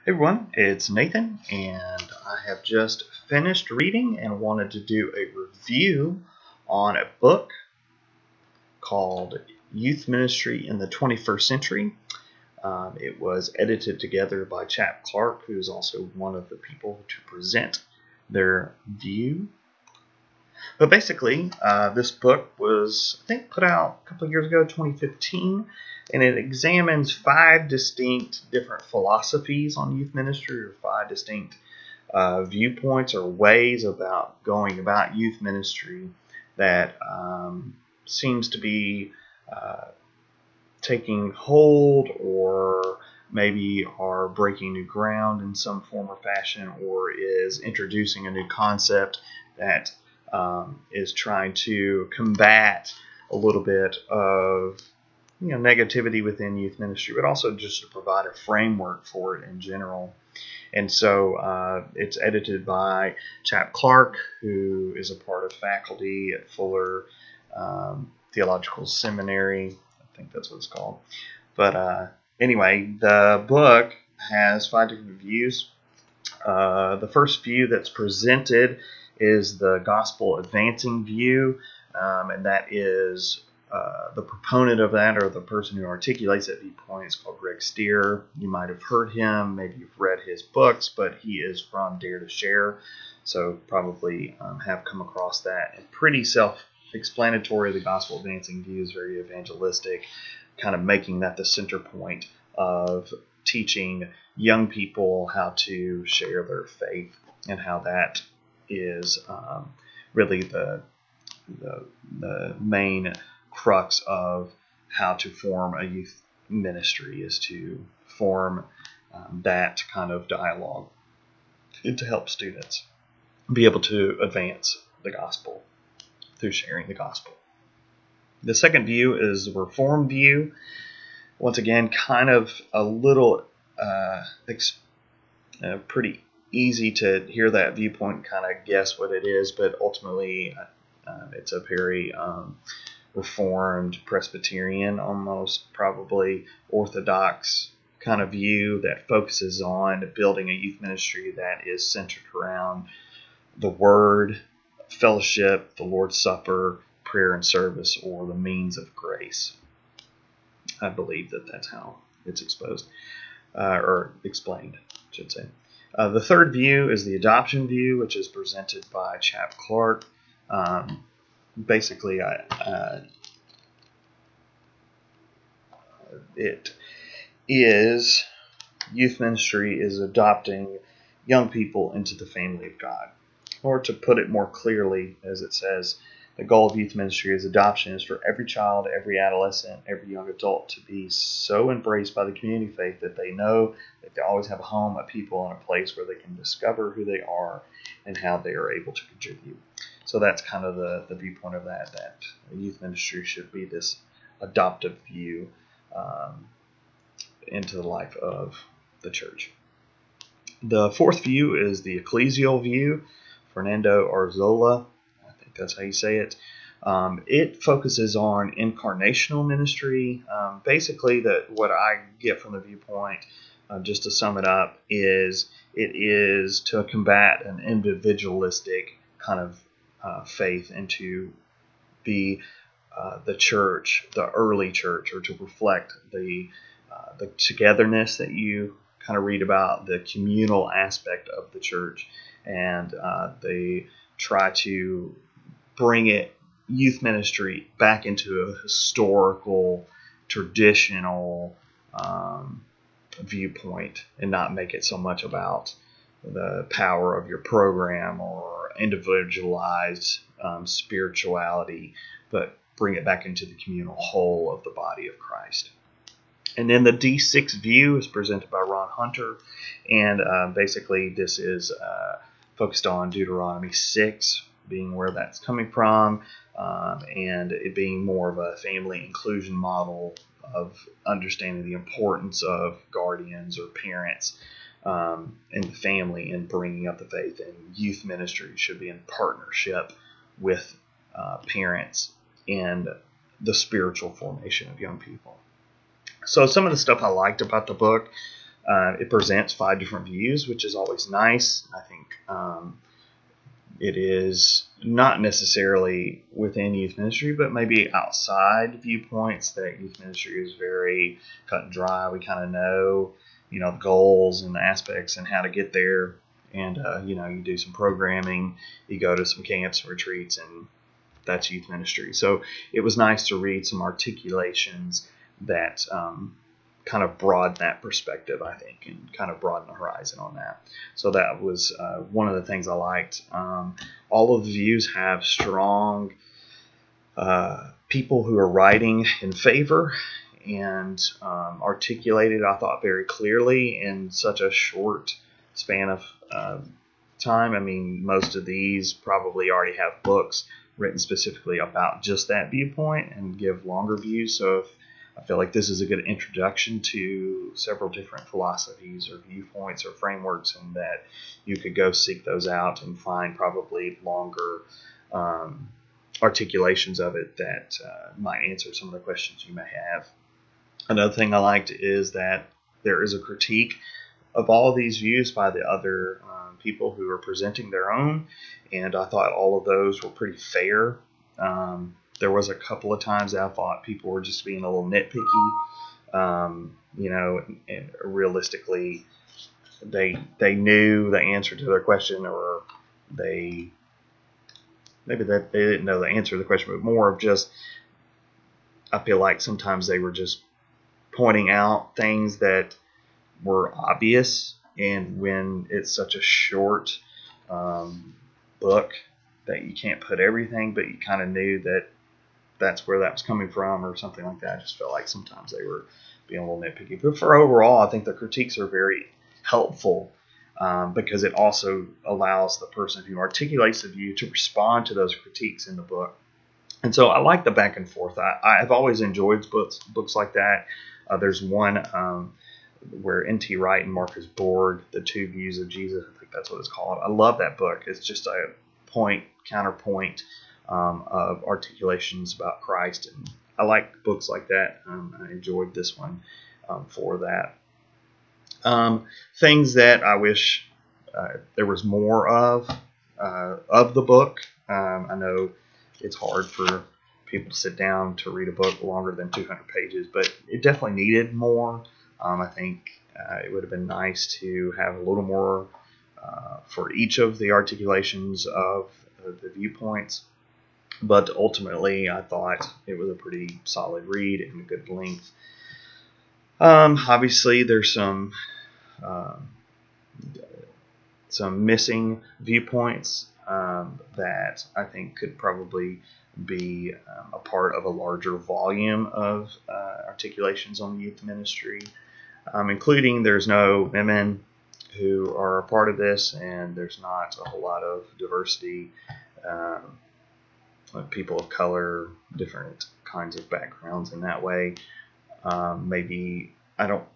Hey everyone, it's Nathan, and I have just finished reading and wanted to do a review on a book called Youth Ministry in the 21st Century. It was edited together by Chap Clark, who is also one of the people to present their view. But basically, this book was, I think, put out a couple of years ago, 2015, and it examines 5 distinct different philosophies on youth ministry, or 5 distinct viewpoints or ways about going about youth ministry that seems to be taking hold, or maybe are breaking new ground in some form or fashion, or is introducing a new concept that is trying to combat a little bit of negativity within youth ministry, but also just to provide a framework for it in general. And so it's edited by Chap Clark, who is a part of faculty at Fuller Theological Seminary. I think that's what it's called. But anyway, the book has 5 different views. The first view that's presented is the gospel advancing view, and that is the proponent of that, or the person who articulates that viewpoint, is called Greg Stier. You might have heard him, maybe you've read his books, but he is from Dare to Share, so probably have come across that. And pretty self-explanatory. The gospel advancing view is very evangelistic, kind of making that the center point of teaching young people how to share their faith, and how that is really the main crux of how to form a youth ministry, is to form that kind of dialogue and to help students be able to advance the gospel through sharing the gospel. The second view is the Reformed view. Once again, kind of a little pretty easy to hear that viewpoint and kind of guess what it is, but ultimately it's a very Reformed Presbyterian, almost probably Orthodox kind of view that focuses on building a youth ministry that is centered around the Word, fellowship, the Lord's Supper, prayer and service, or the means of grace. I believe that that's how it's exposed, or explained, I should say. The third view is the adoption view, which is presented by Chap Clark. Basically, it is youth ministry is adopting young people into the family of God. Or to put it more clearly, as it says, the goal of youth ministry is adoption is for every child, every adolescent, every young adult to be so embraced by the community faith that they know that they always have a home, a people, and a place where they can discover who they are and how they are able to contribute. So that's kind of the viewpoint of that youth ministry should be this adoptive view into the life of the church. The fourth view is the ecclesial view. Fernando Arzola, I think that's how you say it. It focuses on incarnational ministry. Basically, what I get from the viewpoint, just to sum it up, is it is to combat an individualistic kind of faith, and to be the church, the early church, or to reflect the togetherness that you kind of read about, the communal aspect of the church, and they try to bring youth ministry back into a historical, traditional viewpoint, and not make it so much about the power of your program or individualized spirituality, but bring it back into the communal whole of the body of Christ. And then the D6 view is presented by Ron Hunter, and basically this is focused on Deuteronomy 6, being where that's coming from, and it being more of a family inclusion model of understanding the importance of guardians or parents in the family and bringing up the faith. And youth ministry should be in partnership with parents in the spiritual formation of young people. So some of the stuff I liked about the book, It presents 5 different views, which is always nice. I think it is not necessarily within youth ministry, but maybe outside viewpoints that youth ministry is very cut and dry. We kind of know, the goals and the aspects and how to get there. And, you do some programming, you go to some camps, retreats, and that's youth ministry. So it was nice to read some articulations that kind of broaden that perspective, I think, and kind of broaden the horizon on that. So that was one of the things I liked. All of the views have strong people who are writing in favor and articulated, I thought, very clearly in such a short span of time. I mean, most of these probably already have books written specifically about just that viewpoint and give longer views. So I feel like this is a good introduction to several different philosophies or viewpoints or frameworks, and that you could go seek those out and find probably longer articulations of it that might answer some of the questions you may have. Another thing I liked is that there is a critique of all of these views by the other people who are presenting their own, and I thought all of those were pretty fair. There was a couple of times that I thought people were just being a little nitpicky, and realistically, they knew the answer to their question, or maybe that they didn't know the answer to the question, but more of just, I feel like sometimes they were just pointing out things that were obvious, and when it's such a short book that you can't put everything, but you kind of knew that that's where that was coming from or something like that. I just felt like sometimes they were being a little nitpicky. But for overall, I think the critiques are very helpful because it also allows the person who articulates the view to respond to those critiques in the book. And so I like the back and forth. I've always enjoyed books like that. There's one where N.T. Wright and Marcus Borg, The Two Views of Jesus, I think that's what it's called. I love that book. It's just a point, counterpoint of articulations about Christ. And I like books like that. I enjoyed this one for that. Things that I wish there was more of the book. I know it's hard for people to sit down to read a book longer than 200 pages, but it definitely needed more. I think it would have been nice to have a little more for each of the articulations of the viewpoints. But ultimately, I thought it was a pretty solid read and a good length. Obviously, there's some missing viewpoints that I think could probably be a part of a larger volume of articulations on youth ministry, including there's no women who are a part of this, and there's not a whole lot of diversity, people of color, different kinds of backgrounds in that way. Maybe, I don't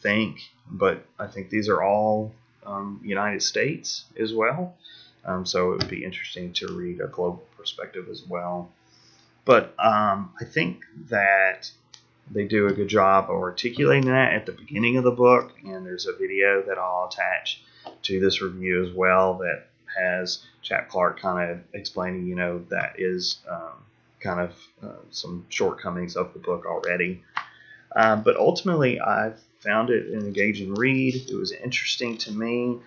think, but I think these are all United States as well. So it would be interesting to read a global perspective as well. But I think that they do a good job of articulating that at the beginning of the book, and there's a video that I'll attach to this review as well that has Chap Clark kind of explaining, that is kind of some shortcomings of the book already. But ultimately, I found it an engaging read. It was interesting to me.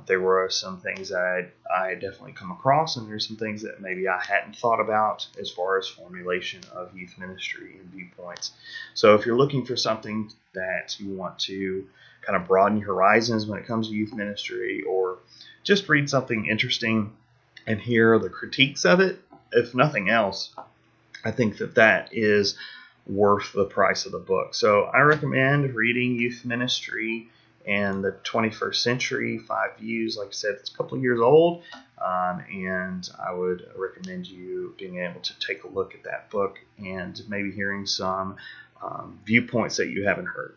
There were some things that I definitely come across, and there's some things that maybe I hadn't thought about as far as formulation of youth ministry and viewpoints. So if you're looking for something that you want to kind of broaden your horizons when it comes to youth ministry, or just read something interesting and hear the critiques of it, if nothing else, I think that is worth the price of the book. So I recommend reading Youth Ministry and the 21st Century, 5 Views. Like I said, it's a couple of years old, and I would recommend you being able to take a look at that book and maybe hearing some viewpoints that you haven't heard.